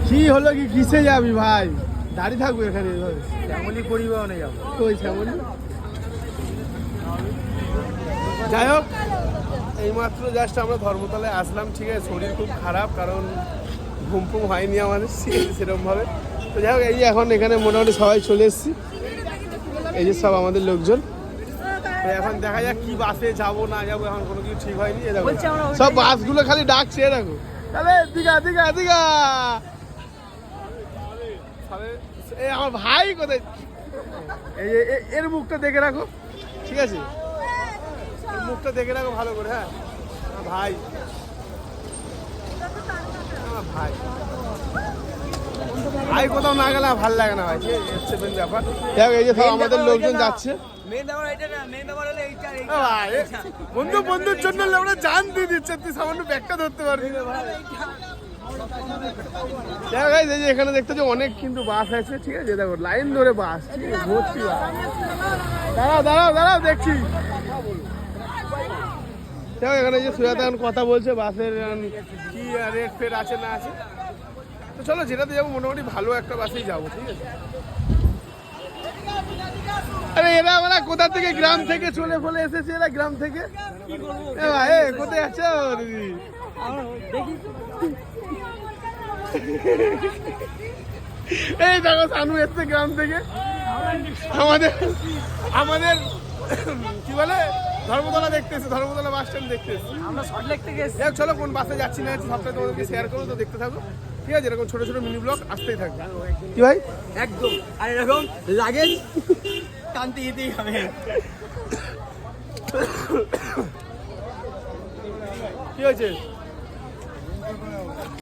কি হলো কি কিসে যাবি ভাই? দাঁড়িয়ে থাকবো এখানে এভাবে। শ্যামলী পরিবহনে যাবো। ওই শ্যামলী। যাই হোক, এইমাত্র জাস্ট আমরা ধর্মতলায় আসলাম, ঠিক আছে। শরীর খুব খারাপ, কারণ ঘুম ফুম হয়নি আমাদের সেরকমভাবে। তো যাই হোক, এই যে এখন এখানে মোটামুটি সবাই চলে এসেছি। এই যে সব আমাদের লোকজন। তো এখন দেখা যাক কি বাসে যাবো না যাবো, এখন কোনো কিছু ঠিক হয়নি। এ দেখো সব বাসগুলো খালি ডাকছে, এ দেখো তাহলে দিঘা দিঘা দিঘা। এই আমার ভাই কোথায়? এই যে এর মুখটা দেখে রাখো, ঠিক আছে? এর মুখটা দেখে রাখো ভালো করে। হ্যাঁ, আমার ভাই, আমার ভাই ভাই কোথাও না গেলে ভালো লাগে না ভাই, ঠিক আছে? হচ্ছে মেন ব্যাপার। দেখ এই যে সব আমাদের লোকজন যাচ্ছে। বন্ধু বন্ধুর জন্য আমরা জান দিয়ে দিচ্ছে, তুই সামান্য ব্যাগটা ধরতে পারবি না ভাই। এই যে এখানে দেখতে যে অনেক কিন্তু বাস আছে, ঠিক আছে? দেখো লাইন ধরে বাস, ঠিক আছে? ভর্তি বাস। দাঁড়াও দাঁড়াও দাঁড়াও, দেখছি। দেখো এখানে যে সুজাতা এখন কথা বলছে বাসের কি রেট ফেট আছে না আছে। তো চলো যেটাতে যাবো মোটামুটি ভালো একটা বাসেই যাবো, ঠিক আছে? আরে এরা আমরা কোথা থেকে, গ্রাম থেকে চলে ফলে এসেছে এরা, গ্রাম থেকে। কোথায় আছো দিদি? এই দেখো সানু এসছে গ্রাম থেকে। আমাদের আমাদের কি বলে ধর্মতলা দেখতে এসছে, ধর্মতলা বাস স্ট্যান্ড দেখতে এসছে। আমরা সল্টলেক থেকে এসেছি। চলো কোন বাসে যাচ্ছি না যাচ্ছি সবটা তোমাদেরকে শেয়ার করো, তো দেখতে থাকো, ঠিক আছে? এরকম ছোট ছোট মিনি ব্লগ আসতেই থাকবে। কি ভাই? একদম। আর এরকম লাগেজ টানতে যেতেই হবে। কি হয়েছে?